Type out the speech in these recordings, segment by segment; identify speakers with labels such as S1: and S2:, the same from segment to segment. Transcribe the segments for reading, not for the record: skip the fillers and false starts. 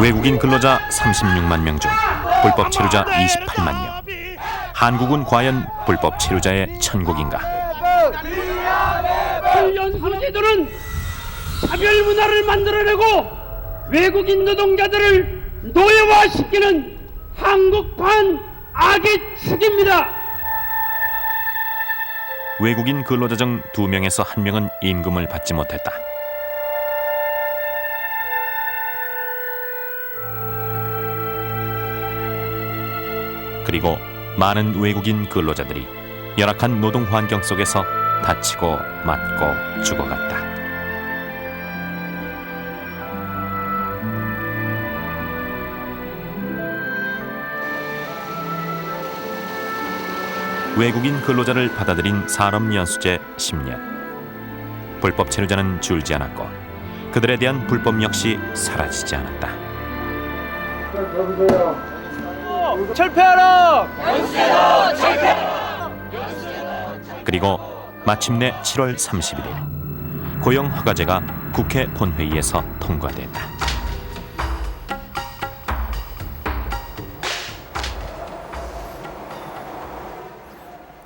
S1: 외국인 근로자 36만 명 중 불법 체류자 28만 명. 한국은 과연 불법 체류자의 천국인가?
S2: 연수제도는 차별 문화를 만들어내고 외국인 노동자들을 노예화시키는 한국판 악의 축입니다.
S1: 외국인 근로자 중 2명에서 1명은 임금을 받지 못했다. 그리고 많은 외국인 근로자들이 열악한 노동 환경 속에서 다치고 맞고 죽어갔다. 외국인 근로자를 받아들인 산업연수제 10년. 불법 체류자는 줄지 않았고 그들에 대한 불법 역시 사라지지 않았다.
S2: 철폐하라!
S1: 그리고 마침내 7월 31일 고용허가제가 국회 본회의에서 통과됐다.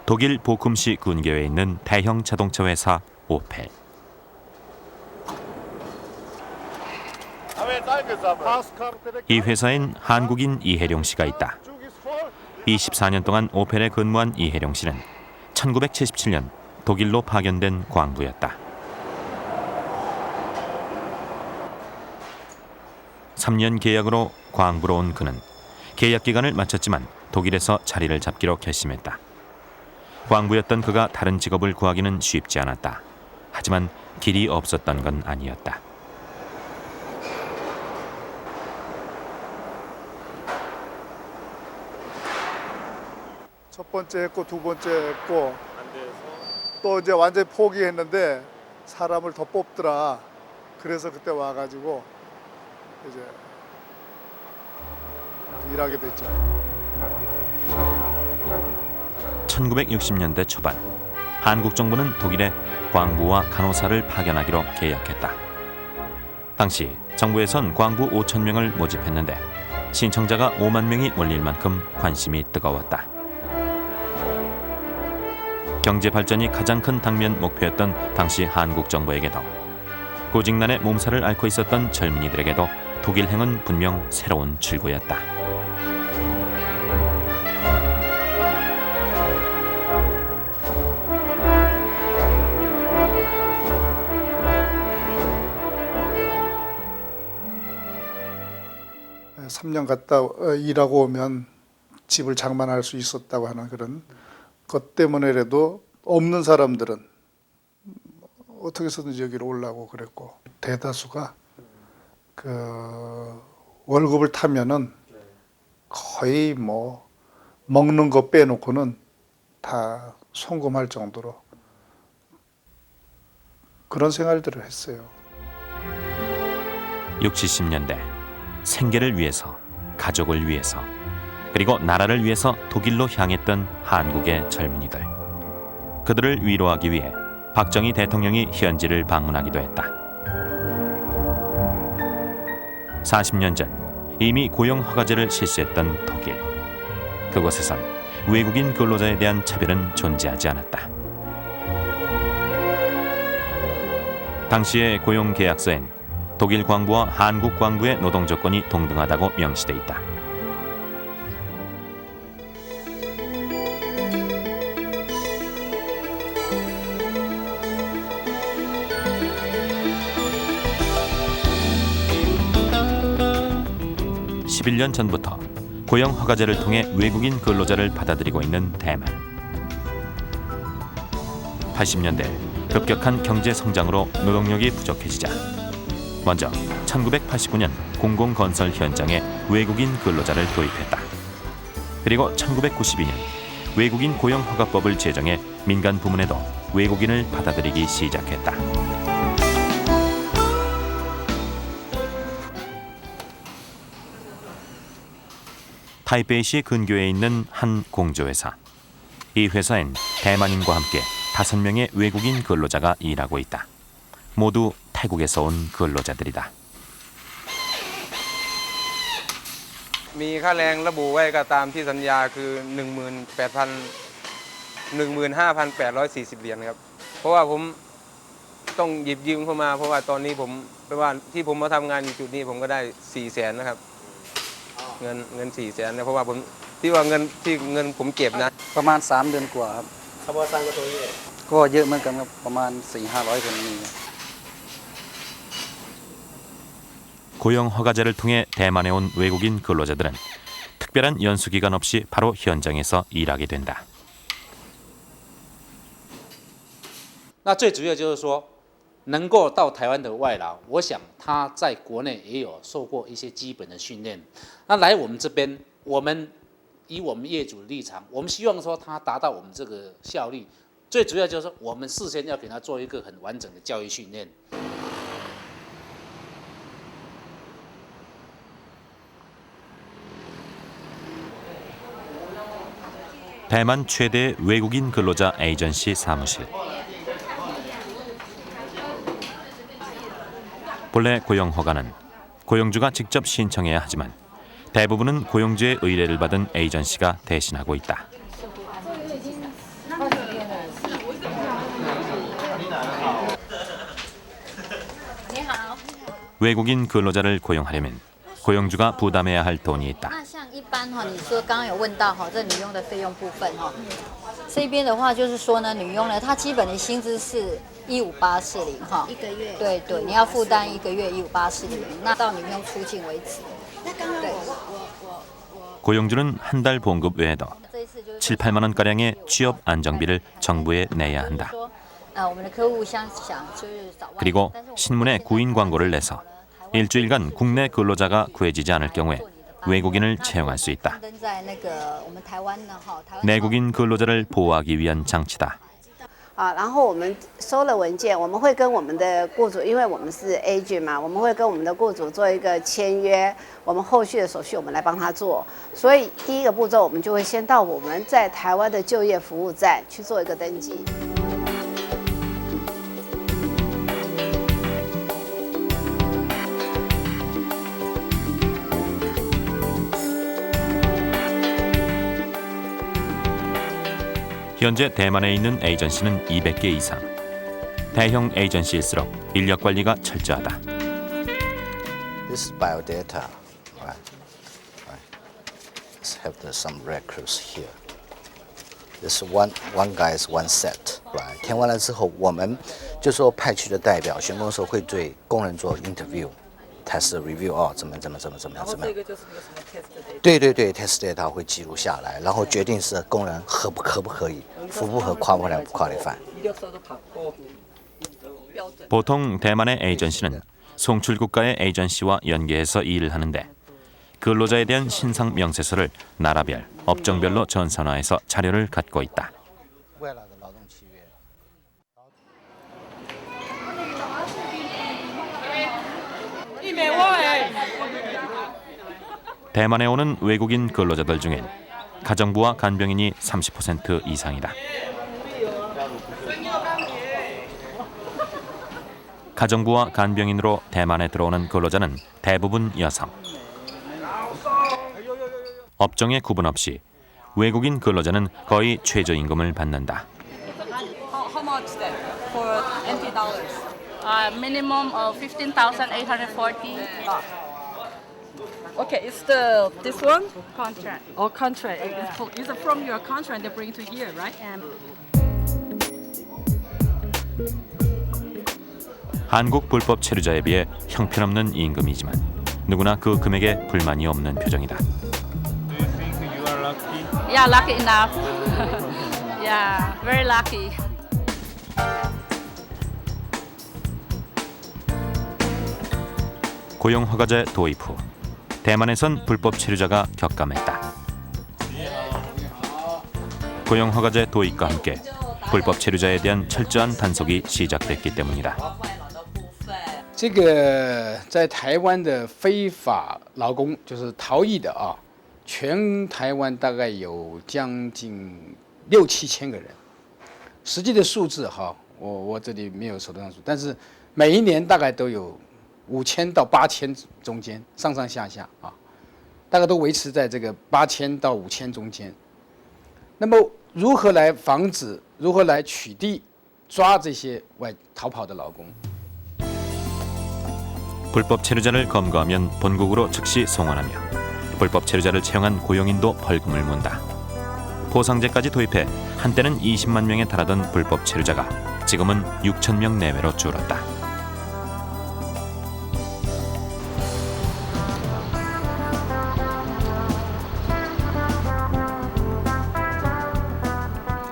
S1: 독일 보쿰시 근교에 있는 대형 자동차 회사 오펠. 이 회사엔 한국인 이혜룡 씨가 있다. 24년 동안 오펠에 근무한 이혜룡 씨는 1977년 독일로 파견된 광부였다. 3년 계약으로 광부로 온 그는 계약 기간을 마쳤지만 독일에서 자리를 잡기로 결심했다. 광부였던 그가 다른 직업을 구하기는 쉽지 않았다. 하지만 길이 없었던 건 아니었다.
S3: 첫 번째 했고 두 번째 했고 또 이제 완전히 포기했는데 사람을 더 뽑더라. 그래서 그때 와가지고 이제 일하게 됐죠.
S1: 1960년대 초반 한국 정부는 독일에 광부와 간호사를 파견하기로 계약했다. 당시 정부에선 광부 5천 명을 모집했는데 신청자가 5만 명이 몰릴 만큼 관심이 뜨거웠다. 경제 발전이 가장 큰 당면 목표였던 당시 한국 정부에게도 고직난의 몸살을 앓고 있었던 젊은이들에게도 독일행은 분명 새로운 출구였다.
S3: 네, 3년 갔다 일하고 오면 집을 장만할 수 있었다고 하는 그런 것 때문에라도 없는 사람들은 어떻게 해서든지 여기로 올라오고 그랬고 대다수가 그 월급을 타면은 거의 뭐 먹는 거 빼놓고는 다 송금할 정도로 그런 생활들을 했어요.
S1: 60, 70년대 생계를 위해서, 가족을 위해서, 그리고 나라를 위해서 독일로 향했던 한국의 젊은이들. 그들을 위로하기 위해 박정희 대통령이 현지를 방문하기도 했다. 40년 전 이미 고용허가제를 실시했던 독일. 그곳에선 외국인 근로자에 대한 차별은 존재하지 않았다. 당시의 고용계약서엔 독일 광부와 한국 광부의 노동 조건이 동등하다고 명시돼 있다. (11년) 전부터 고용허가제를 통해 외국인 근로자를 받아들이고 있는 대만. 80년대 급격한 경제 성장으로 노동력이 부족해지자 먼저 1989년 공공건설 현장에 외국인 근로자를 도입했다. 그리고 1992년 외국인 고용허가법을 제정해 민간 부문에도 외국인을 받아들이기 시작했다. 타이베이시 근교에 있는 한 공조회사. 이 회사엔 대만인과 함께 5명의 외국인 근로자가 일하고 있다. 모두 태국에서 온 근로자들이다.
S4: มีค่าแรงระบุไว้ก็ตามที่สัญญาคือ 15,840 เหรียญครับเพราะว่าผมต้องหยิบยืมเข้ามาเพราะว่าตอนนี้ผมแปลว่าที่ผมมาทำงานอยู่จุดนี้ผมก็ได้ 400,000 นะครับเงิน 400,000 นะเพราะว่าผมที่ว่าเงินผมเก็บนะ
S5: ประมาณ 3 เดือนกว่าครับ
S6: ขบวนตังก็ตัวนี้
S5: ก็เยอะเหมือนกันครับประมาณ 400-500 คนมีครับ
S1: 고용 허가제를 통해 대만에 온 외국인 근로자들은 특별한 연수 기간 없이 바로 현장에서 일하게 된다.
S7: 那最主要就是说，能够到台湾的外劳，我想他在国内也有受过一些基本的训练。那来我们这边，我们以我们业主立场，我们希望说他达到我们这个效率，最主要就是说我们事先要给他做一个很完整的教育训练。
S1: 대만 최대 외국인 근로자 에이전시 사무실. 본래 고용 허가는 고용주가 직접 신청해야 하지만 대부분은 고용주의 의뢰를 받은 에이전시가 대신하고 있다. 외국인 근로자를 고용하려면 고용주가 부담해야 할 돈이 있다.
S8: 那像一般哈，你说刚刚有问到哈，这女佣的费用部分哈，这边的话就是说呢，女佣呢，她基本的薪资是15840哈，
S9: 一个月。
S8: 对对，你要负担1个月15840，那到女佣出境为止。
S9: 那刚刚
S8: 对
S1: 고용주는 한 달 봉급 외에도
S8: 这一次就是
S1: 7, 8만 원가량의 취업 안정비를 정부에 내야 한다.
S8: 说，我们的客户想就是找外劳
S1: 그리고
S8: 但是我们
S1: 신문에
S8: 现在
S1: 구인 광고를 내서 일주일간 국내 근로자가 구해지지 않을 경우에 외국인을 채용할 수 있다.
S8: 登在那个我们台湾呢哈，台湾
S1: 내국인 근로자를 보호하기 위한 장치다.
S9: 然后我们收了文件，我们会跟我们的雇主，因为我们是 agent 嘛，我们会跟我们的雇主做一个签约，我们后续的手续我们来帮他做。所以第一个步骤，我们就会先到我们在台湾的就业服务站去做一个登记。
S1: 현재 대만에 있는 에이전시는 200개 이상. 대형 에이전시일수록 인력 관리가 철저하다.
S10: This is biodata, right? Let's have some records here. This one guy is one set, right? 填完了之后，我们就说派去的代表，选工的时候会对工人做 interview。test review 哦，怎么样？这个就是有什么 test data？ 对 ，test data 会记录下来，然后决定是工人可不可以，符不合 qualify 不 qualify。
S1: 보통 대만의 에이전시는 송출국가의 에이전시와 연계해서 일을 하는데 근로자에 대한 신상 명세서를 나라별, 업종별로 전산화해서 자료를 갖고 있다. 대만에 오는 외국인 근로자들 중엔 가정부와 간병인이 30% 이상이다. 가정부와 간병인으로 대만에 들어오는 근로자는 대부분 여성. 업종에 구분 없이 외국인 근로자는 거의 최저임금을 받는다.
S11: How much then for $20? Minimum of 15,840. Okay, it's this one contract. Oh, contract. Is it from your contract they bring to here, right?
S1: 한국 불법 체류자에 비해 형편없는 임금이지만 누구나 그 금액에 불만이 없는 표정이다.
S11: Yeah, lucky enough. Yeah, very lucky.
S1: 고용 허가제 도입 후 대만에선 불법 체류자가 격감했다. 고용 허가제 도입과 함께 불법 체류자에 대한 철저한 단속이 시작됐기 때문이다.
S12: 这个在台湾的非法劳工就是逃逸的啊，全台湾大概有将近6、7千个人，实际的数字哈，我这里没有手头上数，但是每一年大概都有5000到8000中间，上上下下啊。大概都维持在这个8000到5000中间。那么如何来防止？如何来取缔、抓这些逃跑的劳工？
S1: 불법 체류자를 검거하면 본국으로 즉시 송환하며 불법 체류자를 채용한 고용인도 벌금을 문다. 포상제까지 도입해 한때는 20만 명에 달하던 불법 체류자가 지금은 6천 명 내외로 줄었다.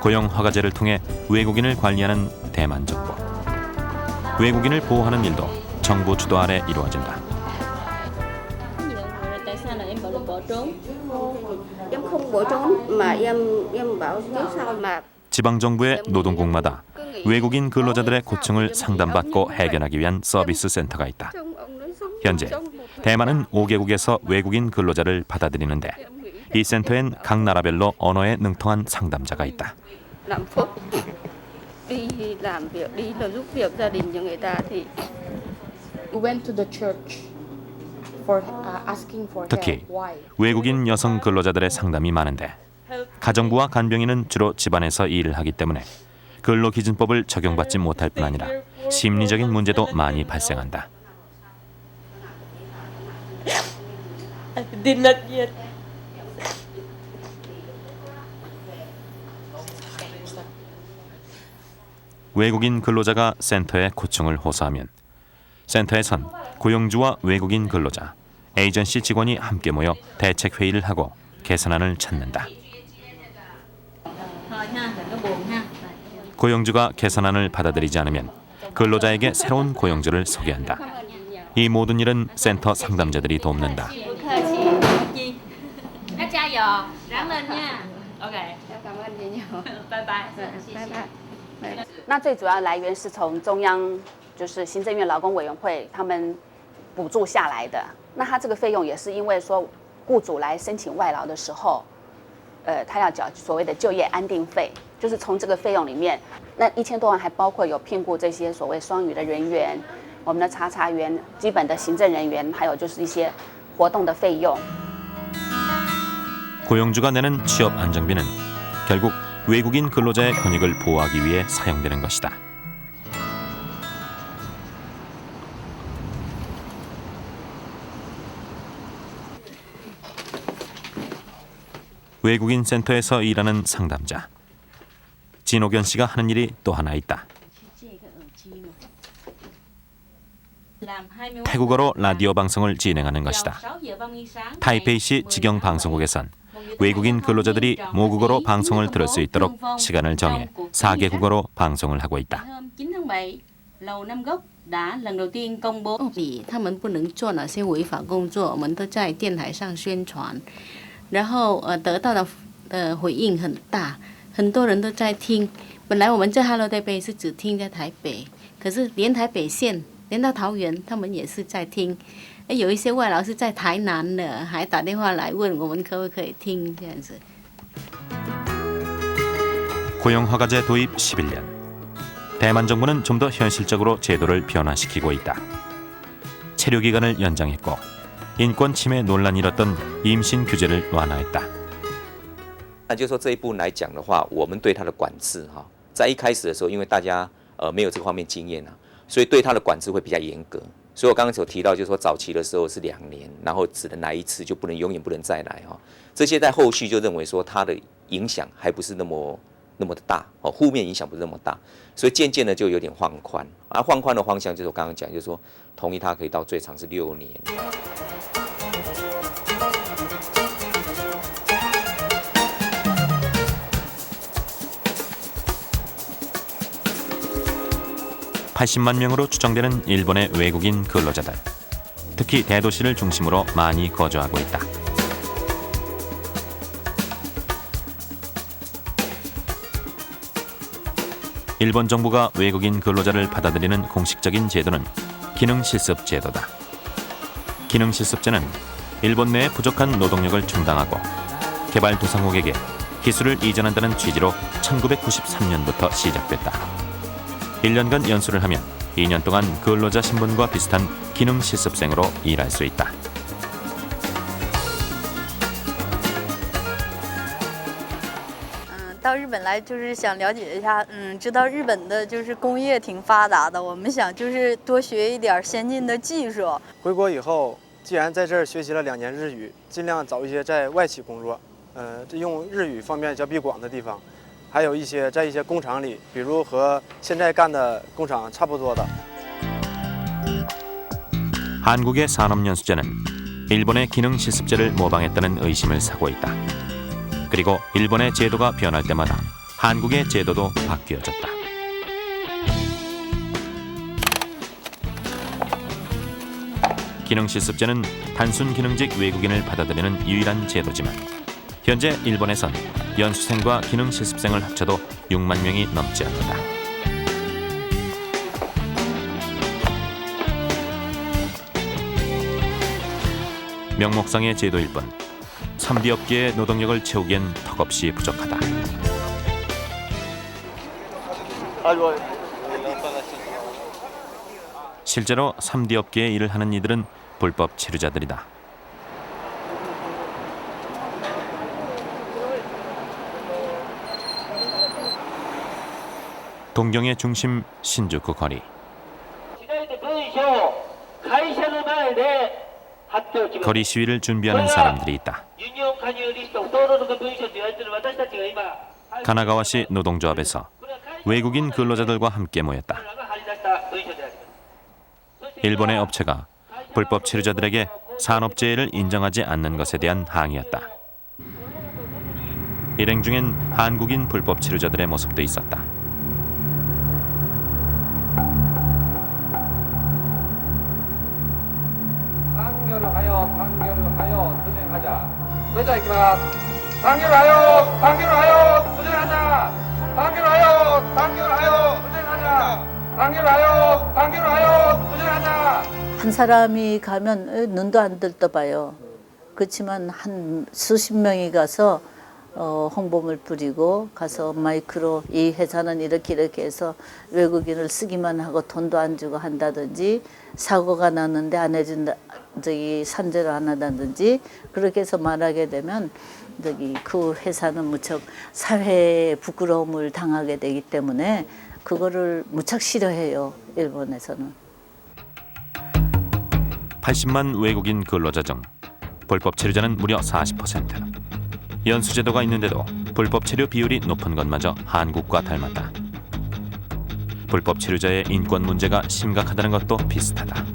S1: 고용 허가제를 통해 외국인을 관리하는 대만 정부. 외국인을 보호하는 일도 정부 주도 아래 이루어진다. 지방 정부의 노동국마다 외국인 근로자들의 고충을 상담받고 해결하기 위한 서비스 센터가 있다. 현재 대만은 5개국에서 외국인 근로자를 받아들이는데 이 센터엔 각 나라별로 언어에 능통한 상담자가 있다. 특히 외국인 여성 근로자들의 상담이 많은데 가정부와 간병인은 주로 집안에서 일을 하기 때문에 근로기준법을 적용받지 못할 뿐 아니라 심리적인 문제도 많이 발생한다. 외국인 근로자가 센터에 고충을 호소하면 센터에선 고용주와 외국인 근로자, 에이전시 직원이 함께 모여 대책 회의를 하고 개선안을 찾는다. 고용주가 개선안을 받아들이지 않으면 근로자에게 새로운 고용주를 소개한다. 이 모든 일은 센터 상담자들이 돕는다.
S9: 那最主要来源是从中央，就是行政院劳工委员会他们补助下来的。那他这个费用也是因为说，雇主来申请外劳的时候，他要缴所谓的就业安定费，就是从这个费用里面，那1000多万还包括有聘雇这些所谓双语的人员，我们的查员、基本的行政人员，还有就是一些活动的费用。
S1: 고용주가 내는 취업 안정비는 결국 외국인 근로자의 권익을 보호하기 위해 사용되는 것이다. 외국인 센터에서 일하는 상담자. 진옥연 씨가 하는 일이 또 하나 있다. 태국어로 라디오 방송을 진행하는 것이다. 타이페이시 직영 방송국에선 외국인 근로자들이 모국어로 방송을 들을 수 있도록 시간을 정해 4개 국어로 방송을 하고 있다.
S6: đã lần đầu tiên công bố thì 他们不能做哪些违法工作，我们都在电台上宣传，然后得到的回应很大，很多人都在听。本来我们在 Hello Taipei 是只听在台北，可是连台北县连到桃园，他们也是在听。有一些外劳是在台南的，还打电话来问我们可不可以听这样子。
S1: 고용허가제 도입 11년. 대만 정부는 좀 더 현실적으로 제도를 변화시키고 있다. 체류 기간을 연장했고 인권 침해 논란이 일었던 임신 규제를 완화했다.
S13: 那就说这一部分来讲的话，我们对它的管制在一开始的时候，因为大家没有这个方面经验所以对它的管制会比较严格。所以我刚刚所提到，就是说早期的时候是2年，然后只能来一次，就不能永远不能再来这些在后续就认为说它的影响还不是那么的大负面影响不是那么大，所以渐渐的就有点放宽。放宽的方向就是我刚刚讲，就是说同意它可以到最长是6年。
S1: 80만 명으로 추정되는 일본의 외국인 근로자들. 특히 대도시를 중심으로 많이 거주하고 있다. 일본 정부가 외국인 근로자를 받아들이는 공식적인 제도는 기능실습 제도다. 기능실습제는 일본 내에 부족한 노동력을 충당하고 개발도상국에게 기술을 이전한다는 취지로 1993년부터 시작됐다. 1년간 연수를 하면 2년 동안 근로자 신분과 비슷한 기능 실습생으로 일할 수 있다.
S14: 来就是想了解一下，知道日本的就是工业挺发达的，我们想就是多学一点先进的技术。
S15: 回国以后，既然在这儿学习了2年日语，尽量找一些在外企工作，这用日语方面较比广的地方，还有一些在一些工厂里，比如和现在干的工厂差不多的。
S1: 한국의 산업연수제는 일본의 기능실습제를 모방했다는 의심을 사고 있다. 그리고 일본의 제도가 변할 때마다 한국의 제도도 바뀌어졌다. 기능실습제는 단순 기능직 외국인을 받아들이는 유일한 제도지만 현재 일본에선 연수생과 기능실습생을 합쳐도 6만 명이 넘지 않는다. 명목상의 제도일 뿐 3D 업계의 노동력을 채우기엔 턱없이 부족하다. 실제로 3D 업계의 일을 하는 이들은 불법 체류자들이다. 동경의 중심 신주쿠 거리. 거리 시위를 준비하는 사람들이 있다. 가나가와시 노동조합에서 외국인 근로자들과 함께 모였다. 일본의 업체가 불법 체류자들에게 산업재해를 인정하지 않는 것에 대한 항의였다. 일행 중엔 한국인 불법 체류자들의 모습도 있었다.
S16: 단결하여 투쟁하자. 도자 이기마스. 단결하여 투쟁하자. 단결하여 투쟁하자.
S17: 한 사람이 가면 눈도 안 들떠봐요. 그렇지만 한 수십 명이 가서 홍보물 뿌리고 가서 마이크로 이 회사는 이렇게 해서 외국인을 쓰기만 하고 돈도 안 주고 한다든지 사고가 났는데 안 해준다, 산재를 안 한다든지 그렇게 해서 말하게 되면 그 회사는 무척 사회에 부끄러움을 당하게 되기 때문에 그거를 무척 싫어해요, 일본에서는.
S1: 80만 외국인 근로자 중 불법 체류자는 무려 40%. 연수제도가 있는데도 불법 체류 비율이 높은 것마저 한국과 닮았다. 불법 체류자의 인권 문제가 심각하다는 것도 비슷하다.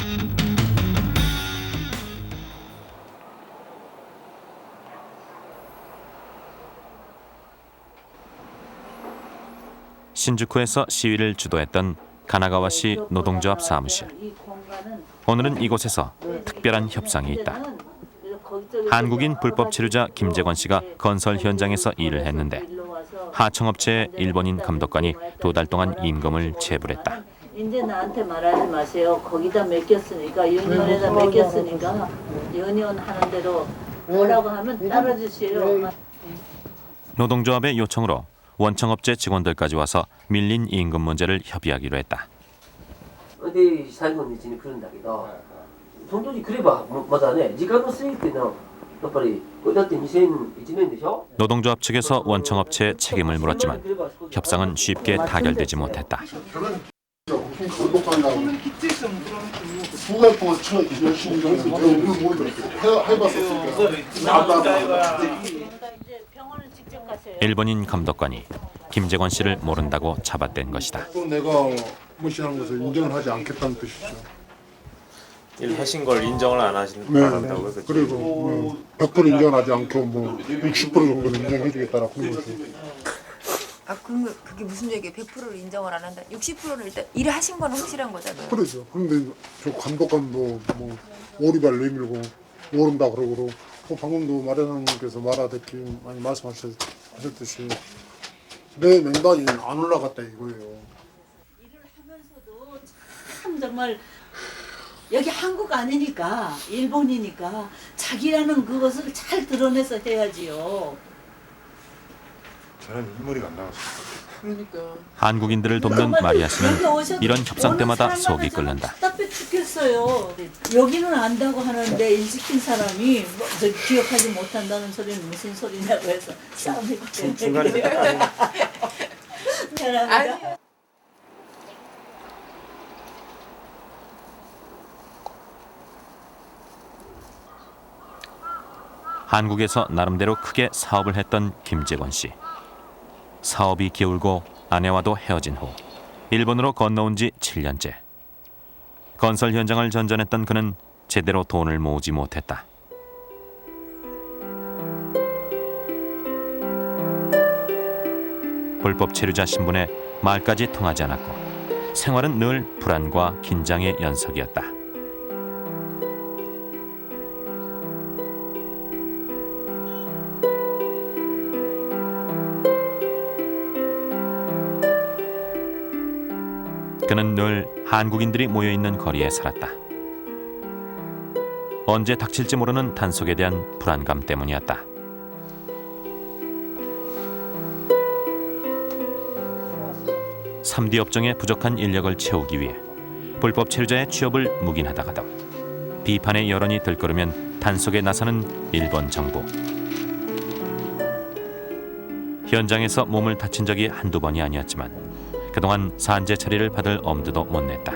S1: 신주쿠에서 시위를 주도했던 가나가와시 노동조합 사무실. 오늘은 이곳에서 특별한 협상이 있다. 한국인 불법 체류자 김재권 씨가 건설 현장에서 일을 했는데 하청업체의 일본인 감독관이 2달 동안 임금을 체불했다.
S17: 이제 나한테 말하지 마세요. 거기다 맡겼으니까 유니온에다 맡겼으니까 유니온 하는 대로 뭐라고 하면 따라주세요.
S1: 노동조합의 요청으로 원청업체 직원들까지 와서 밀린 임금 문제를 협의하기로 했다.
S18: で最後の日に来るんだけど、その時来ればまだね時間の過ぎっていうのはやっぱりこれだって2001年でしょ?
S1: 노동조합 측에서 원청업체에 책임을 물었지만 협상은 쉽게 타결되지 못했다. 일본인 감독관이 김재권 씨를 모른다고 잡아댄 것이다.
S19: 내가 무시하는 것을 인정을 하지 않겠다는 뜻이죠.
S20: 일하신 걸 인정을 안 한다고요?
S19: 네. 그리고 100% 인정하지 않고 60% 정도는 인정해주겠다라고 하는 거죠.
S21: 아, 그게 무슨 얘기예요? 100%를 인정을 안 한다. 60%는 일단 일을 하신 건 확실한 거잖아요.
S19: 그렇죠. 근데 저 감독관도 오리발 내밀고 모른다 그러고 방금도 마련사님께서 말하듯이 많이 말씀하셨듯이 내 명단이 안 올라갔다 이거예요.
S17: 참 정말 여기 한국 아니니까 일본이니까 자기라는 그것을 잘 드러내서 해야지요.
S19: 저는 인물이 안 나왔어요.
S17: 그러니까.
S1: 한국인들을 돕는 마리아 씨는 이런 협상 때마다 속이 끓는다.
S17: 답답해 죽겠어요. 여기는 안다고 하는데 일 시킨 사람이 기억하지 못한다는 소리는 무슨 소리냐고 해서 싸움이
S20: 중간에
S1: 한국에서 나름대로 크게 사업을 했던 김재권 씨. 사업이 기울고 아내와도 헤어진 후 일본으로 건너온 지 7년째. 건설 현장을 전전했던 그는 제대로 돈을 모으지 못했다. 불법 체류자 신분에 말까지 통하지 않았고 생활은 늘 불안과 긴장의 연속이었다. 그는 늘 한국인들이 모여있는 거리에 살았다. 언제 닥칠지 모르는 단속에 대한 불안감 때문이었다. (3D) 업종의 부족한 인력을 채우기 위해 불법 체류자의 취업을 묵인하다가도 비판의 여론이 들끓으면 단속에 나서는 일본 정부. 현장에서 몸을 다친 적이 한두 번이 아니었지만 그동안 산재 처리를 받을 엄두도 못 냈다.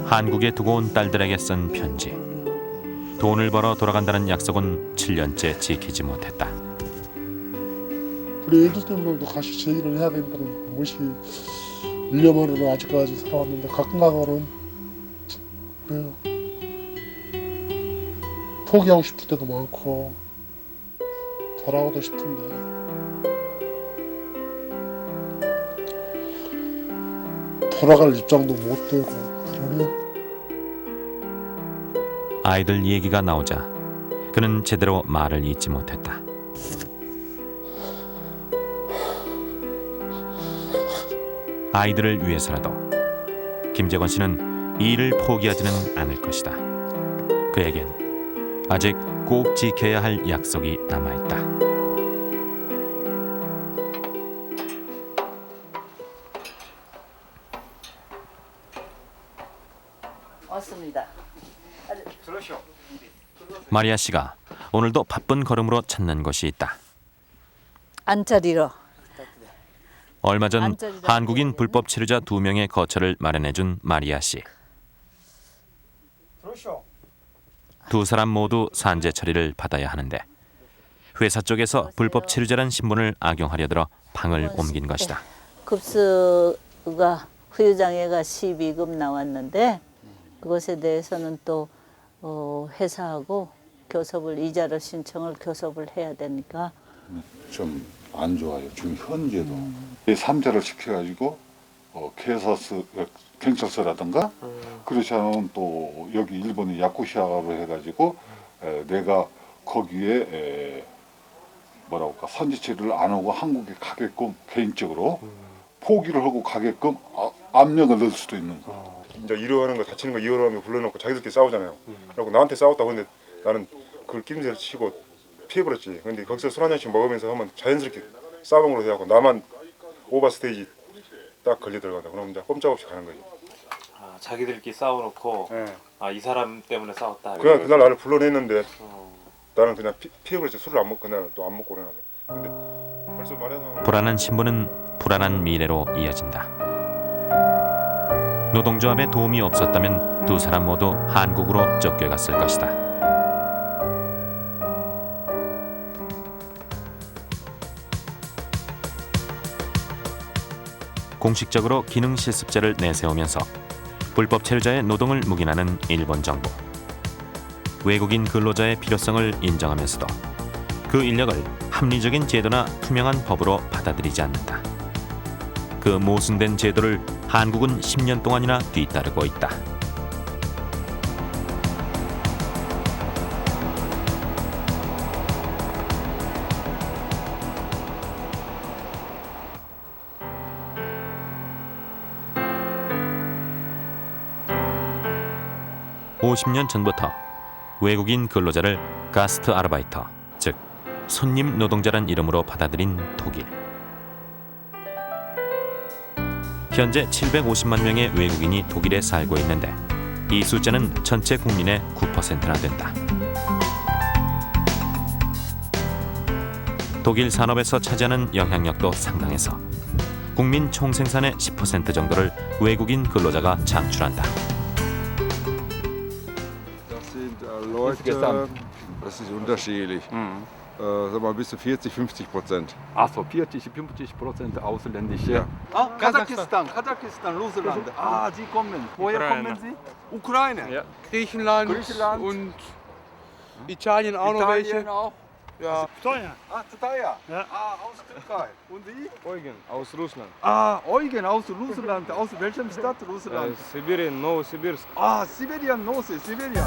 S1: 한국에 두고 온 딸들에게 쓴 편지. 돈을 벌어 돌아간다는 약속은 7년째 지키지 못했다.
S19: 우리 애들 때문에도 같이 제의를 해야 된다는 것이 1년 만에 아직까지 살아왔는데 가끔가다는 그래요. 포기하고 싶을 때도 많고 돌아오고 싶은데 돌아갈 입장도 못 되고 그러네요.
S1: 아이들 얘기가 나오자 그는 제대로 말을 잇지 못했다. 아이들을 위해서라도 김재권 씨는 이 일을 포기하지는 않을 것이다. 그에겐 아직 꼭 지켜야 할 약속이 남아있다.
S17: 왔습니다.
S1: 마리아 씨가 오늘도 바쁜 걸음으로 찾는 곳이 있다.
S17: 안짜리로.
S1: 얼마 전 한국인 불법 체류자 2명의 거처를 마련해준 마리아 씨. 두 사람 모두 산재 처리를 받아야 하는데 회사 쪽에서 불법 체류자란 신분을 악용하려 들어 방을 옮긴 것이다.
S17: 급수가 후유장애가 12급 나왔는데 그것에 대해서는 또 회사하고 교섭을 이자를 신청을 교섭을 해야 되니까
S2: 좀 안 좋아요. 지금 현재도 3자를 시켜가지고 경찰서라든가 그렇지 않으면 또 여기 일본의 야쿠샤로 해가지고 내가 거기에 뭐라고 할까 선지체를 안 하고 한국에 가게끔 개인적으로 포기를 하고 가게끔 압력을 넣을 수도 있는 거.
S22: 이제 이러하는 거 다치는 거 이러하면 불러놓고 자기들끼리 싸우잖아요. 그리고 나한테 싸웠다고 근데 나는 그걸 낌새를 치고 피해버렸지. 근데 거기서 술 한 잔씩 먹으면서 하면 자연스럽게 싸움으로 돼갖고 나만 오버스테이지 딱 걸려 들어간다. 그럼 이제 꼼짝없이 가는 거지.
S20: 아, 자기들끼리 싸워놓고
S22: 네.
S20: 아, 이 사람 때문에 싸웠다.
S22: 그날 나를 불러냈는데 나는 그냥 피해버렸지. 술을 안 먹고 그날 또 안 먹고 그래놔서. 근데 벌써 말해서
S1: 불안한 신분은 불안한 미래로 이어진다. 노동조합의 도움이 없었다면 두 사람 모두 한국으로 쫓겨갔을 것이다. 공식적으로 기능 실습제를 내세우면서 불법 체류자의 노동을 묵인하는 일본 정부. 외국인 근로자의 필요성을 인정하면서도 그 인력을 합리적인 제도나 투명한 법으로 받아들이지 않는다. 그 모순된 제도를 한국은 10년 동안이나 뒤따르고 있다. (50년) 전부터 외국인 근로자를 가스트 아르바이터, 즉 손님 노동자란 이름으로 받아들인 독일. 현재 750만 명의 외국인이 독일에 살고 있는데 이 숫자는 전체 국민의 9%나 된다. 독일 산업에서 차지하는 영향력도 상당해서 국민 총생산의 10% 정도를 외국인 근로자가 창출한다.
S3: Das sind Leute, das ist unterschiedlich. Sag mal, bis zu 40-50%.
S4: Ach so, 40-50% ausländische.
S3: Ja.
S4: Ah, Kasachstan, Russland. Ah, Sie kommen. Woher kommen Sie?
S3: Ukraine.
S4: Ja.
S3: Griechenland und Italien auch noch welche.
S4: Auch.
S3: Ja.
S4: Teuer.
S3: Ah, zu teuer.
S4: Ja.
S3: Ah, aus Türkei. Und Sie?
S4: Eugen, aus Russland.
S3: Ah, Eugen aus Russland. Aus welchem Stadt Russland?
S4: Sibirien, Novosibirsk.
S3: Ah, Sibirien, Sibirien.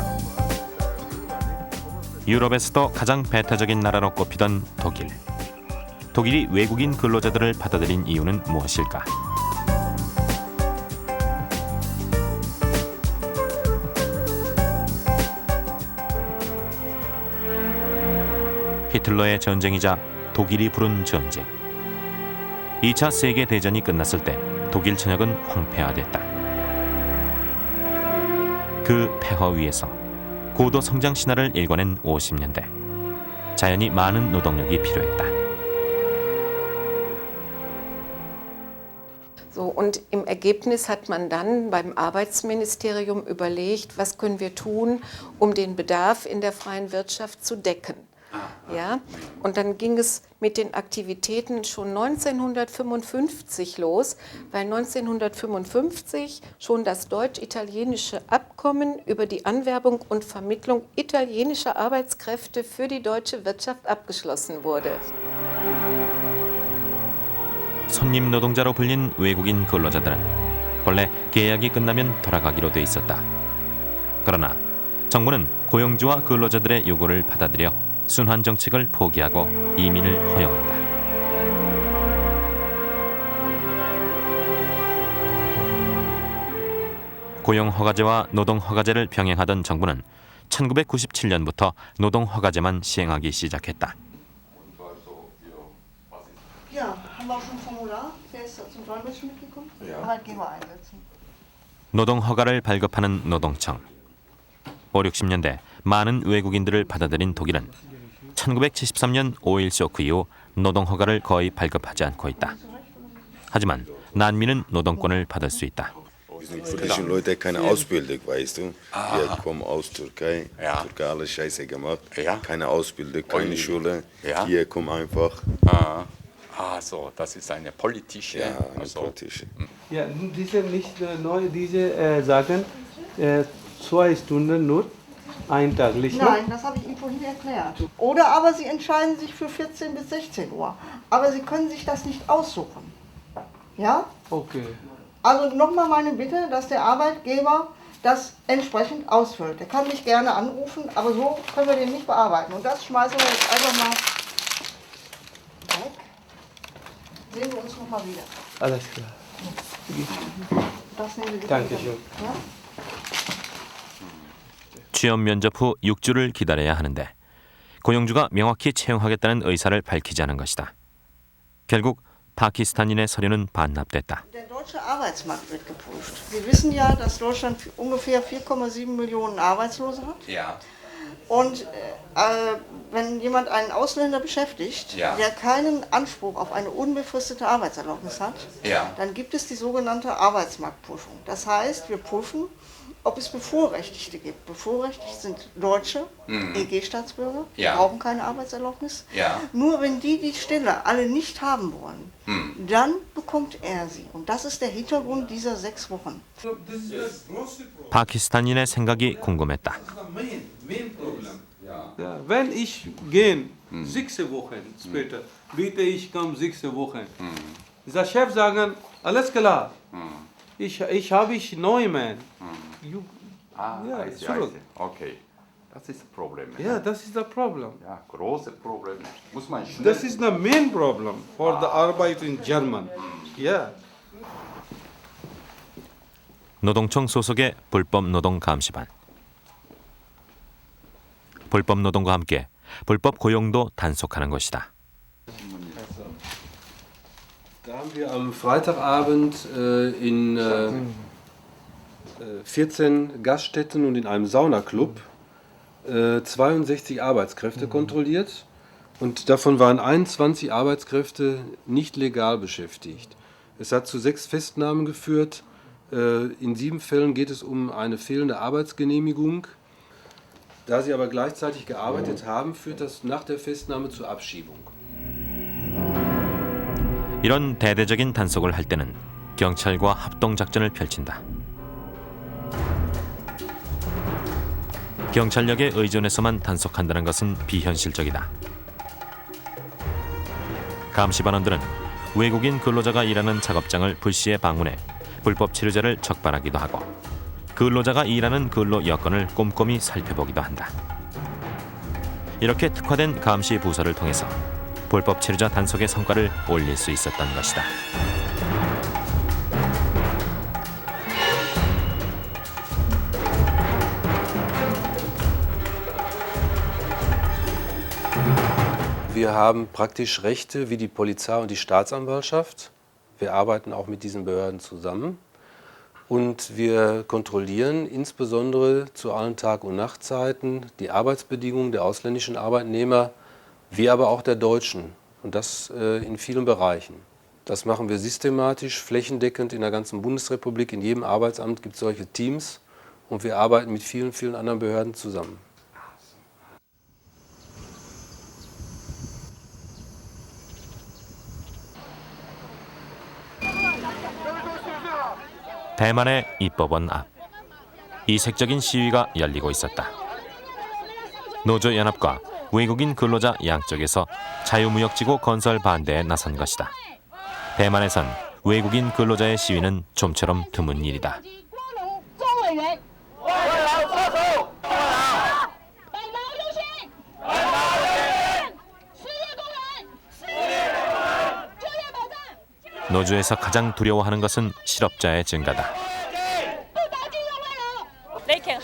S1: 유럽에서도 가장 배타적인 나라로 꼽히던 독일. 독일이 외국인 근로자들을 받아들인 이유는 무엇일까? 히틀러의 전쟁이자 독일이 부른 전쟁. 2차 세계대전이 끝났을 때 독일 전역은 황폐화됐다. 그 폐허 위에서 고도 성장 신화를 일궈낸 50년대. 자연히 많은 노동력이 필요했다.
S23: So, und im Ergebnis hat man dann beim Arbeitsministerium überlegt, was können wir tun, um den Bedarf in der freien Wirtschaft zu decken. Ja? Und dann ging es mit den Aktivitäten schon 1955 los, weil 1955 schon das deutsch-italienische Abkommen über die Anwerbung und Vermittlung italienischer Arbeitskräfte für die deutsche Wirtschaft abgeschlossen wurde.
S1: 손님 노동자로 불린 외국인 근로자들은 본래 계약이 끝나면 돌아가기로 돼 있었다. 그러나 정부는 고용주와 근로자들의 요구를 받아들여 순환 정책을 포기하고 이민을 허용한다. 고용 허가제와 노동 허가제를 병행하던 정부는 1997년부터 노동 허가제만 시행하기 시작했다.
S24: Ja, haben wir auch schon ein Formular? Wer ist zum Dolmetschen mitgekommen? Arbeitgeber einsetzen.
S1: 노동 허가를 발급하는 노동청. 5, 60년대 많은 외국인들을 받아들인 독일은 1973년 오일 쇼크 이후 노동 허가를 거의 발급하지 않고 있다. 하지만 난민은 노동권을 받을 수 있다.
S25: Kurdischen Leute keine Ausbildung, weißt du? Wir kommen aus Türkei, Türkei alles scheiße gemacht, keine Ausbildung, keine Schule, hier kommen einfach.
S4: So, das ist eine politische.
S25: Politische.
S26: Ja, diese nicht neu, diese sagen 2 Stunden nur, ein Tag.
S24: Nein, das habe ich Ihnen vorhin erklärt. Oder aber Sie entscheiden sich für 14 bis 16 Uhr. Aber Sie können sich das nicht aussuchen. Ja?
S26: Okay.
S24: Also nochmal meine Bitte, dass der Arbeitgeber das entsprechend ausfüllt. Der kann mich gerne anrufen, aber so können wir den nicht bearbeiten. Und das schmeißen wir jetzt einfach mal weg. Sehen wir uns nochmal wieder.
S26: Alles klar.
S24: Das nehmen wir
S26: Dankeschön.
S24: Ja?
S1: 취업 면접 후 6주를 기다려야 하는데 고용주가 명확히 채용하겠다는 의사를 밝히지 않은 것이다. 결국 파키스탄인의 서류는 반납됐다.
S24: Der deutsche Arbeitsmarkt wird geprüft. Sie wissen ja, dass Deutschland ungefähr 4,7 Millionen Arbeitslose hat.
S4: Ja.
S24: Und wenn jemand einen Ausländer beschäftigt, der keinen Anspruch auf eine unbefristete Arbeitserlaubnis hat, dann gibt es die sogenannte Arbeitsmarktprüfung. Das heißt, wir prüfen, ob es Bevorrechtigte gibt. Bevorrechtigt sind Deutsche, EG-Staatsbürger, brauchen keine Arbeitserlaubnis. Nur wenn die Stelle alle nicht haben wollen, dann bekommt er sie. Und das ist der Hintergrund dieser 6 Wochen.
S1: 파키스탄인의 생각이 궁금했다.
S26: Ja, wenn ich gehe 6 Wochen später, bitte ich komme 6 Wochen. Der Chef sagen, alles klar, ich habe neue Mann.
S4: Ja,
S26: zurück.
S4: Okay. Das ist das Problem.
S26: Ja, das ist das Problem.
S4: Ja, großes Problem. Muss man schnell.
S26: Das ist the main problem for the Arbeit in German. Yeah.
S1: 노동청 소속의 불법 노동 감시반. 불법 노동과 함께 불법 고용도 단속하는 것이다.
S27: Da haben wir am Freitagabend in 14 Gaststätten und in einem Saunaclub 62 Arbeitskräfte kontrolliert Und davon waren 21 Arbeitskräfte nicht legal beschäftigt. Es hat zu 6 Festnahmen geführt. In 7 Fällen geht es um eine fehlende Arbeitsgenehmigung. Da sie aber gleichzeitig gearbeitet haben, führt das nach der Festnahme zur Abschiebung.
S1: 이런 대대적인 단속을 할 때는 경찰과 합동작전을 펼친다. 경찰력에 의존해서만 단속한다는 것은 비현실적이다. 감시반원들은 외국인 근로자가 일하는 작업장을 불시에 방문해 불법 체류자를 적발하기도 하고 근로자가 일하는 근로 여건을 꼼꼼히 살펴보기도 한다. 이렇게 특화된 감시 부서를 통해서 불법 체류자 단속의 성과를 올릴 수 있었던 것이다.
S27: Wir haben praktisch Rechte wie die Polizei und die Staatsanwaltschaft. Wir arbeiten auch mit diesen Behörden zusammen. Und wir kontrollieren insbesondere zu allen Tag- und Nachtzeiten die Arbeitsbedingungen der ausländischen Arbeitnehmer, wie aber auch der Deutschen. Und das in vielen Bereichen. Das machen wir systematisch, flächendeckend in der ganzen Bundesrepublik. In jedem Arbeitsamt gibt es solche Teams. Und wir arbeiten mit vielen, vielen anderen Behörden zusammen.
S1: 대만의 입법원 앞, 이색적인 시위가 열리고 있었다. 노조연합과 외국인 근로자 양쪽에서 자유무역지구 건설 반대에 나선 것이다. 대만에선 외국인 근로자의 시위는 좀처럼 드문 일이다. 노조에서 가장 두려워하는 것은 실업자의 증가다.
S5: They can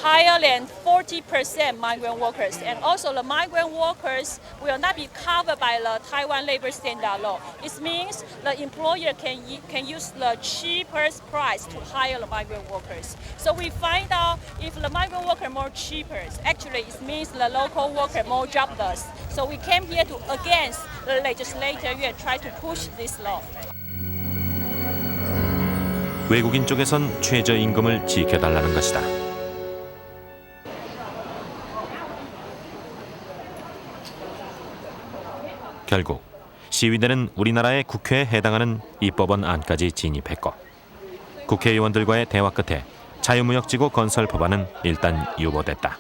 S5: higher than 40% migrant workers, and also the migrant workers will not be covered by the Taiwan labor standard law. It means the employer can use the cheapest price to hire the migrant workers. So we find out if the migrant worker more cheaper, actually it means the local worker more jobless. So we came here to against the legislature and try to push this law.
S1: 외국인 쪽에선 최저임금을 지켜달라는 것이다. 결국 시위대는 우리나라의 국회에 해당하는 입법원 안까지 진입했고 국회의원들과의 대화 끝에 자유무역지구 건설 법안은 일단 유보됐다.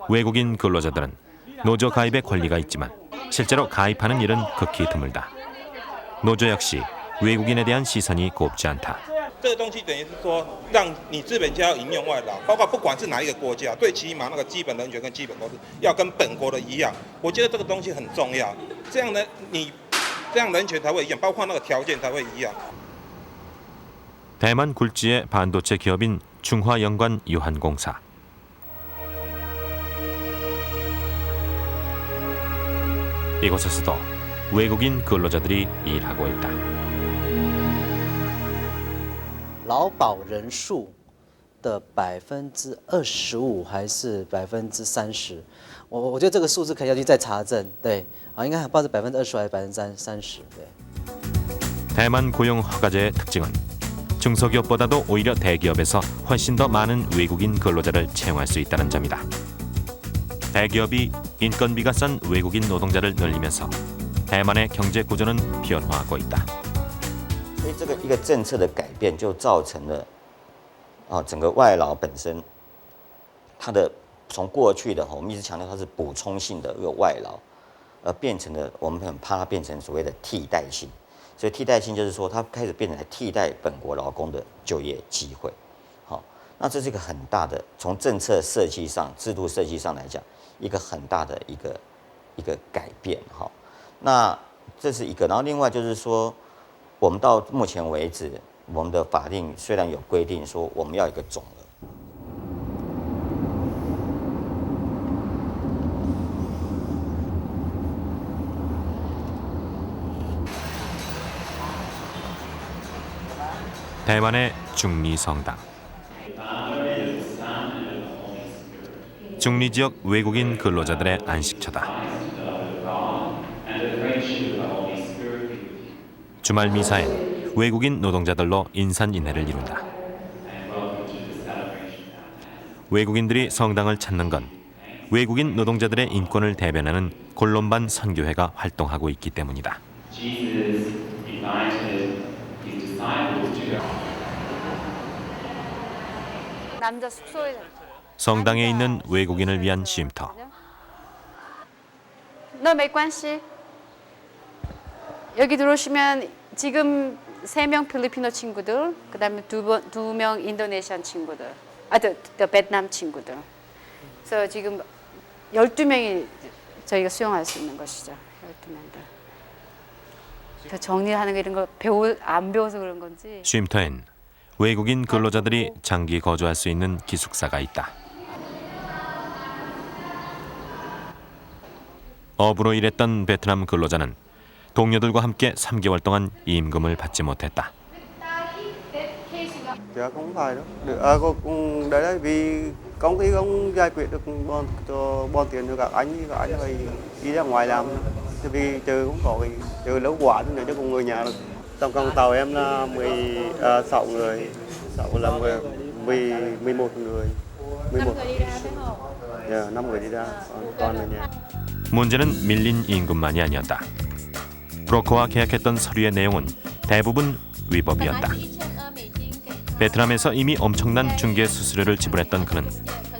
S1: 외국인 근로자들은 노조 가입의 권리가 있지만 실제로 가입하는 일은 극히 드물다. 노조 역시 외국인에 대한 시선이 곱지 않다.
S7: 这个东西等于是说，让你资本家要引用外劳，包括不管是哪一个国家，最起码那个基本人权跟基本都是要跟本国的一样。我觉得这个东西很重要，这样呢，你这样人权才会一样，包括那个条件才会一样。
S1: 대만 굴지의 반도체 기업인 중화영관 유한공사. 이곳에서도 외국인 근로자들이 일하고 있다.
S8: 劳保人数的25%还是30%？我觉得这个数字可以要去再查证。对，应该不知道是20%还是30%。对。
S1: 대만 고용 허가제의 특징은 중소기업보다도 오히려 대기업에서 훨씬 더 많은 외국인 근로자를 채용할 수 있다는 점이다. 대기업이 인건비가 싼 외국인 노동자를 늘리면서 대만의 경제 구조는 변화하고 있다.
S9: 所以这个一个政策的改变，就造成了整个外劳本身，它的从过去的我们一直强调它是补充性的一个外劳，而变成了我们很怕它变成所谓的替代性。所以替代性就是说，它开始变成来替代本国劳工的就业机会。好，那这是一个很大的，从政策设计上、制度设计上来讲，一个很大的一个改变。好，那这是一个，然后另外就是说。 我们到目前为止，我们的法令虽然有规定说我们要有一个总额，
S1: 대만의 중리성당. 중리 지역 외국인 근로자들의 안식처다. 주말 미사엔 외국인 노동자들로 인산인해를 이룬다. 외국인들이 성당을 찾는 건 외국인 노동자들의 인권을 대변하는 골롬반 선교회가 활동하고 있기 때문이다.
S6: 남자 숙소에
S1: 성당에 있는 외국인을 위한 쉼터.
S6: 너没关系. 여기 들어오시면 지금 3명 필리핀어 친구들, 그다음에 2명 인도네시안 친구들, 또 베트남 친구들. 그래서 지금 12명이 저희가 수용할 수 있는 것이죠. 12명들. 더 정리하는 거 이런 거 안 배워서 그런 건지.
S1: 쉼터엔 외국인 근로자들이 장기 거주할 수 있는 기숙사가 있다. 업으로 일했던 베트남 근로자는 동료들과 함께 3개월 동안 임금을 받지 못했다.
S10: Dạ không phải đâu. Đấy là vì công ty không giải quyết được bon tiền cho các anh phải đi ra ngoài làm. Vì chờ cũng có chờ lâu quá nữa cho cùng người nhà được. Tổng cộng tàu em là 16 người, 6 là 11 người. 11. Dạ, 5 người đi ra, còn ở nhà.
S1: 문제는 밀린 임금만이 아니었다. 브로커와 계약했던 서류의 내용은 대부분 위법이었다. 베트남에서 이미 엄청난 중개 수수료를 지불했던 그는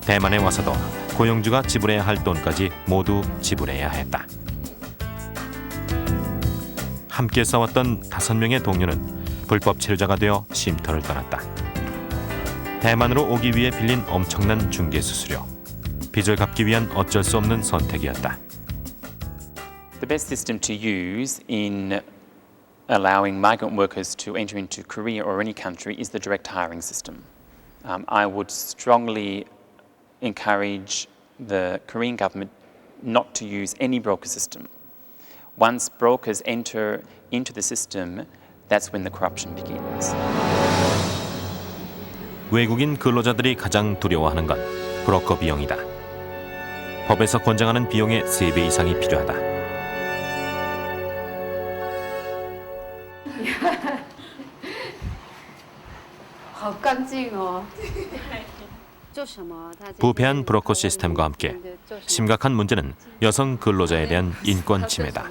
S1: 대만에 와서도 고용주가 지불해야 할 돈까지 모두 지불해야 했다. 함께 싸웠던 5명의 동료는 불법 체류자가 되어 쉼터를 떠났다. 대만으로 오기 위해 빌린 엄청난 중개 수수료. 빚을 갚기 위한 어쩔 수 없는 선택이었다.
S11: The best system to use in allowing migrant workers to enter into Korea or any country is the direct hiring system. I would strongly encourage the Korean government not to use any broker system. Once brokers enter into the system, that's when the corruption begins.
S1: 외국인 근로자들이 가장 두려워하는 건 브로커 비용이다. 법에서 권장하는 비용의 3배 이상이 필요하다. 부패한 브로커 시스템과 함께 심각한 문제는 여성 근로자에 대한 인권 침해다.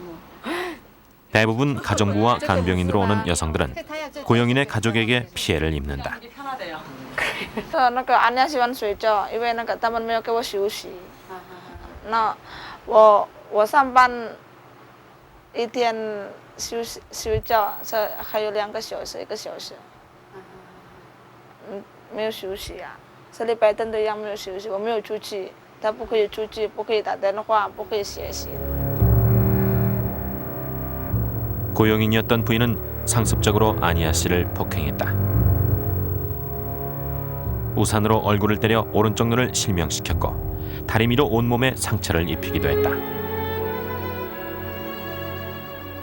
S1: 대부분 가정부와 간병인으로 오는 여성들은 고용인의 가족에게 피해를 입는다.
S12: 那个安家洗完睡觉，因为那个他们没有给我休息。那我上班一天休觉是还有2个小时1个小时，没有休息啊。这礼拜天都一样没有休息，我没有出去，他不可以出去，不可以打电话，不可以学习。
S1: 고용인이었던 부인은 상습적으로 아니아 씨를 폭행했다. 우산으로 얼굴을 때려 오른쪽 눈을 실명시켰고 다리미로 온몸에 상처를 입히기도 했다.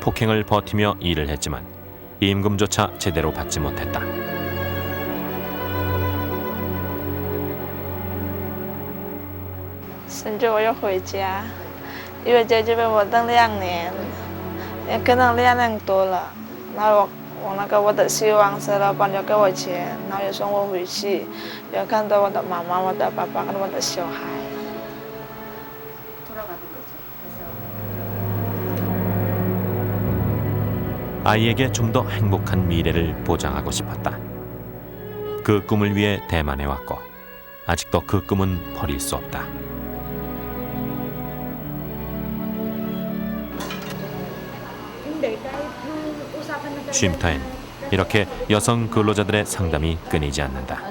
S1: 폭행을 버티며 일을 했지만 임금조차 제대로 받지 못했다.
S12: 现在我要回家，因为在这边我等2年，也可能2年多了。然后我的希望是老板要给我钱，然后要送我回去，要看到我的妈妈、我的爸爸跟我的小孩。
S1: 아이에게 좀 더 행복한 미래를 보장하고 싶었다. 그 꿈을 위해 대만에 왔고 아직도 그 꿈은 버릴 수 없다. 쉼터엔 이렇게 여성 근로자들의 상담이 끊이지 않는다.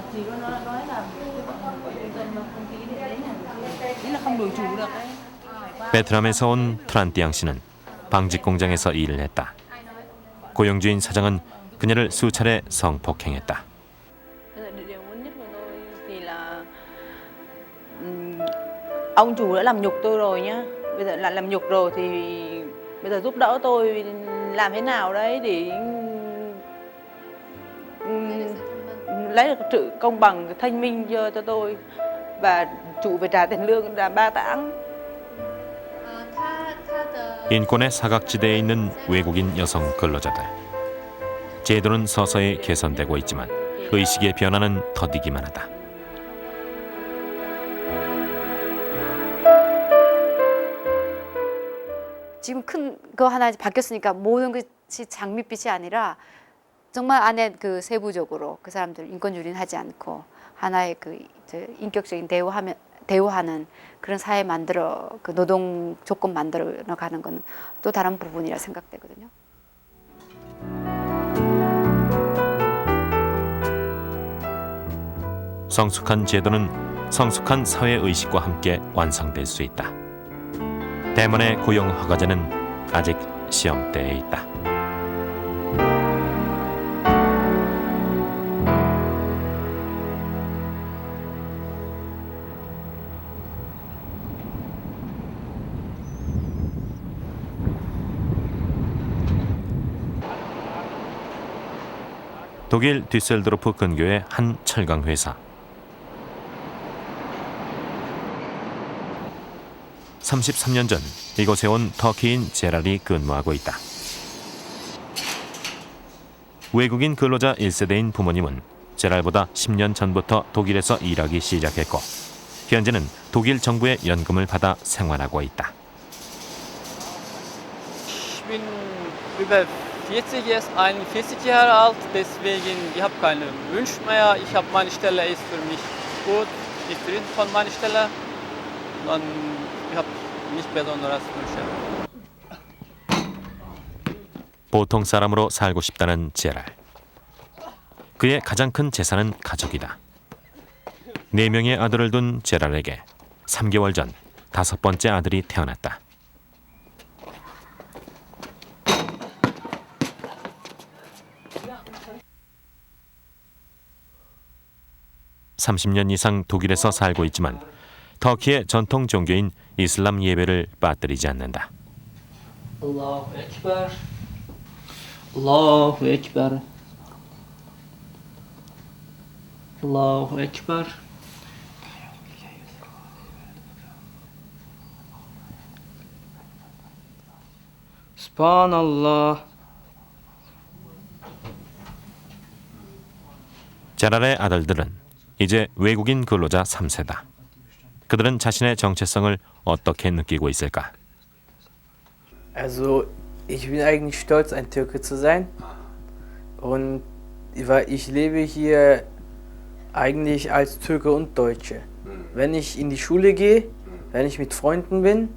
S1: 베트남에서 온 트란띠앙 씨는 방직 공장에서 일을 했다. 고용주인 사장은 그녀를 수차례 성폭행했다.
S13: Ông chủ đã làm nhục tôi rồi nhá. Bây giờ làm nhục rồi thì bây giờ giúp đỡ tôi làm thế nào đấy để lấy được sự công bằng thanh minh cho tôi. và chủ phải trả tiền lương là 3 tháng.
S1: 인권의 사각지대에 있는 외국인 여성 근로자들. 제도는 서서히 개선되고 있지만 의식의 변화는 더디기만 하다.
S6: 지금 큰 거 하나 바뀌었으니까 모든 것이 장밋빛이 아니라 정말 안에 그 세부적으로 그 사람들 인권유린 하지 않고 하나의 그 인격적인 대우하는 그런 사회 만들어 그 노동 조건 만들어 가는 건 또 다른 부분이라 생각되거든요.
S1: 성숙한 제도는 성숙한 사회 의식과 함께 완성될 수 있다. 대만의 고용 허가제는 아직 시험대에 있다. 독일 뒤셀도르프 근교의 한 철강 회사. 33년 전 이곳에 온 터키인 제랄이 근무하고 있다. 외국인 근로자 1세대인 부모님은 제랄보다 10년 전부터 독일에서 일하기 시작했고 현재는 독일 정부의 연금을 받아 생활하고 있다.
S14: Ich bin über 40, jetzt 41 Jahre alt, deswegen ich habe keine Wünsche mehr. Ich habe meine Stelle ist für mich gut, ich bin zufrieden von meiner Stelle. Und ich habe nicht besonderes Wünsche.
S1: 보통 사람으로 살고 싶다는 제랄. 그의 가장 큰 재산은 가족이다. 4명의 아들을 둔 제랄에게 3개월 전 5번째 아들이 태어났다. (30년) 이상 독일에서 살고 있지만 터키의 전통 종교인 이슬람 예배를 빠뜨리지 않는다.
S14: Allahu Ekber. Allahu Ekber. Allahu Ekber. Subhanallah.
S1: 제랄의 아들들은 이제 외국인 근로자 3세다. 그들은 자신의 정체성을 어떻게 느끼고 있을까?
S15: Also, ich bin eigentlich stolz, ein Türke zu sein. Und ich lebe hier eigentlich als Türke und Deutsche. Wenn ich in die Schule gehe, wenn ich mit Freunden bin,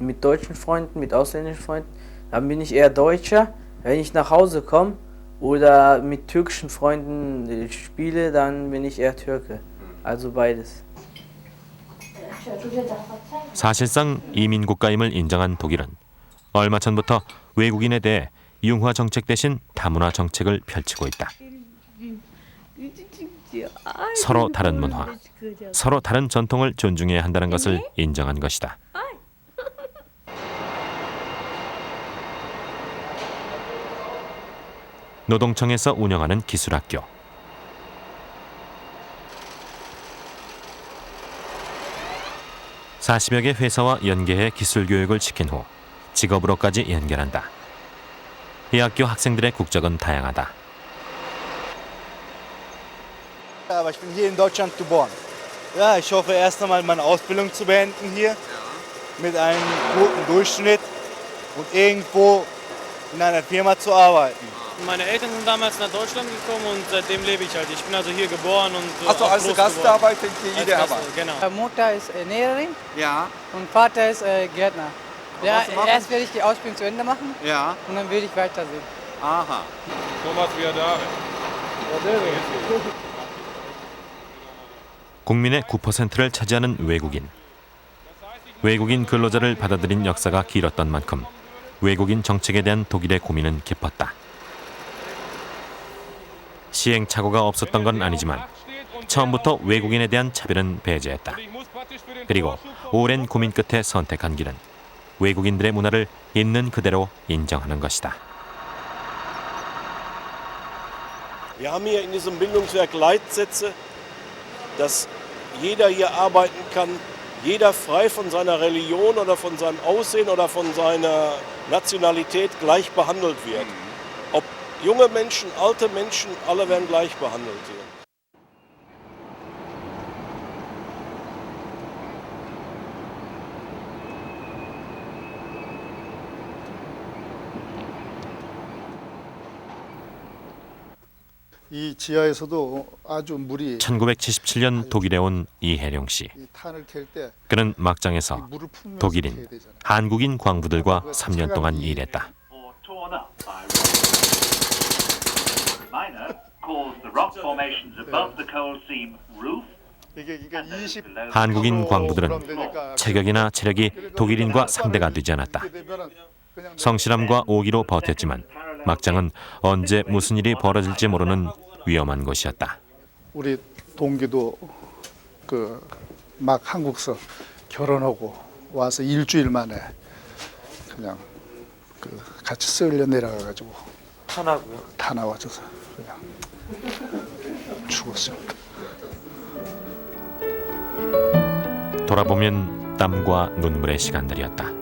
S15: mit deutschen Freunden, mit ausländischen Freunden, dann bin ich eher Deutscher. Wenn ich nach Hause komme oder mit türkischen Freunden spiele, dann bin ich eher Türke. Also beides.
S1: 사실상 이민 국가임을 인정한 독일은 얼마 전부터 외국인에 대해 융화 정책 대신 다문화 정책을 펼치고 있다. 서로 다른 문화, 서로 다른 전통을 존중해야 한다는 것을 인정한 것이다. 노동청에서 운영하는 기술학교. (40여 개) 회사와 연계해 기술 교육을 시킨 후 직업으로까지 연결한다. 이 학교 학생들의 국적은 다양하다.
S16: Aber ich bin hier in Deutschland geboren. Ja, ich hoffe erst einmal meine Ausbildung zu beenden hier mit einem guten Durchschnitt und irgendwo in einer Firma zu arbeiten.
S14: Meine Eltern sind damals nach Deutschland gekommen und seitdem lebe ich halt. Ich bin also hier geboren und
S4: Also als Gastarbeiter hier
S14: als Gast, genau.
S13: Mutter ist Näherin
S16: Ja.
S13: und Vater ist Gärtner. Ja,
S16: was machen?
S13: erst werde ich die Ausbildung zu Ende machen
S16: Ja.
S13: und dann will ich weitersehen.
S16: Aha.
S14: Thomas Viadare.
S1: 국민의 9%를 차지하는 외국인. 외국인 근로자를 받아들인 역사가 길었던 만큼 외국인 정책에 대한 독일의 고민은 깊었다. 시행착오가 없었던 건 아니지만 처음부터 외국인에 대한 차별은 배제했다. 그리고 오랜 고민 끝에 선택한 길은 외국인들의 문화를 있는 그대로 인정하는 것이다.
S17: Wir haben hier in diesem Bildungswerk Leitsätze, dass
S2: jeder hier arbeiten kann, jeder frei von seiner Religion oder von seinem Aussehen oder von seiner Nationalität gleich behandelt wird. Ob junge Menschen, alte Menschen, alle werden gleich behandelt hier.
S17: 이 지하에서도 아주 물이
S1: 1977년 독일에 온 이혜룡 씨.
S17: 탄을 캘 때
S1: 그는 막장에서 독일인, 한국인 광부들과 3년 동안 일했다. 한국인 광부들은 체격이나 체력이 독일인과 상대가 되지 않았다. 성실함과 오기로 버텼지만 막장은 언제 무슨 일이 벌어질지 모르는 위험한 곳이었다.
S17: 우리 동기도 막 한국서 결혼하고 와서 일주일 만에 그냥 같이 쓸려 내려가가지고
S18: 타나고요?
S17: 다 나와줘서 그냥 죽었습니다.
S1: 돌아보면 땀과 눈물의 시간들이었다.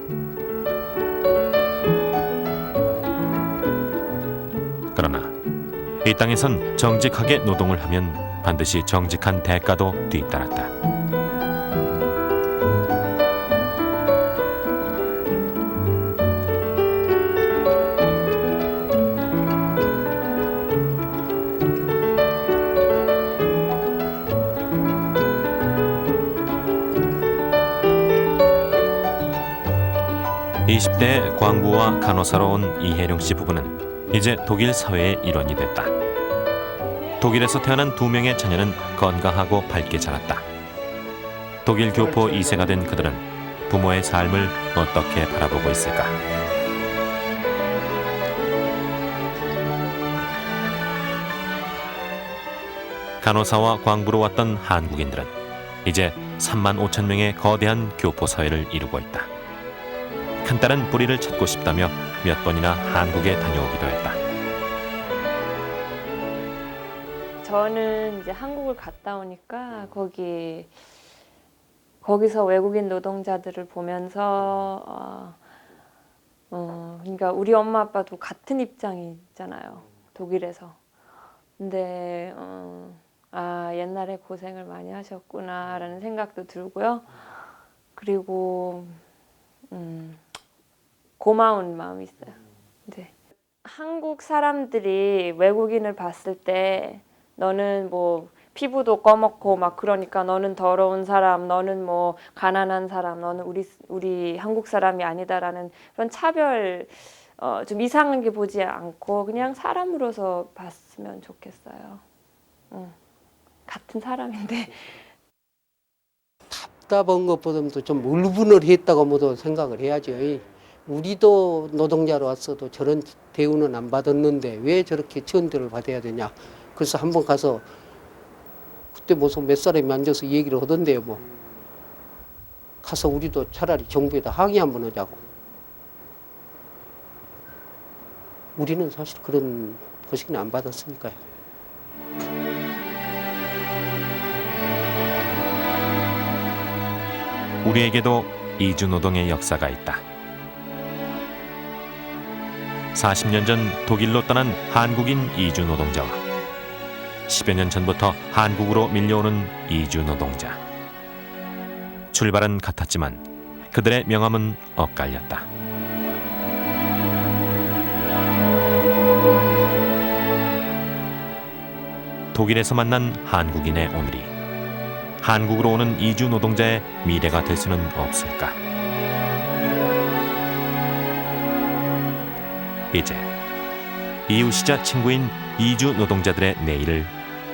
S1: 그러나 이 땅에선 정직하게 노동을 하면 반드시 정직한 대가도 뒤따랐다. (20대) 광부와 간호사로 온 이혜룡 씨 부부는 이제 독일 사회의 일원이 됐다. 독일에서 태어난 2명의 자녀는 건강하고 밝게 자랐다. 독일 교포 2세가 된 그들은 부모의 삶을 어떻게 바라보고 있을까? 간호사와 광부로 왔던 한국인들은 이제 3만 5천 명의 거대한 교포 사회를 이루고 있다. 큰딸은 뿌리를 찾고 싶다며 몇 번이나 한국에 다녀오기도 했다.
S19: 저는 이제 한국을 갔다 오니까 거기서 외국인 노동자들을 보면서 그러니까 우리 엄마 아빠도 같은 입장이잖아요. 독일에서. 근데 옛날에 고생을 많이 하셨구나라는 생각도 들고요. 그리고 고마운 마음이 있어요. 네. 한국 사람들이 외국인을 봤을 때 너는 뭐 피부도 검었고 막 그러니까 너는 더러운 사람, 너는 뭐 가난한 사람, 너는 우리 한국 사람이 아니다라는 그런 차별 좀 이상하게 보지 않고 그냥 사람으로서 봤으면 좋겠어요. 같은 사람인데.
S20: 답답한 것보다도 좀 울분을 했다고 모두 생각을 해야죠. 우리도 노동자로 왔어도 저런 대우는 안 받았는데 왜 저렇게 지원들을 받아야 되냐. 그래서 한번 가서 그때 무슨 몇 사람이 앉아서 얘기를 하던데요. 뭐 가서 우리도 차라리 정부에다 항의 한번 하자고. 우리는 사실 그런 거시기는 안 받았으니까요.
S1: 우리에게도 이주노동의 역사가 있다. 40년 전 독일로 떠난 한국인 이주노동자와 10여 년 전부터 한국으로 밀려오는 이주노동자. 출발은 같았지만 그들의 명함은 엇갈렸다. 독일에서 만난 한국인의 오늘이 한국으로 오는 이주 노동자의 미래가 될 수는 없을까? 이제 이웃이자 친구인 이주 노동자들의 내일을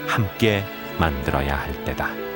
S1: 함께 만들어야 할 때다.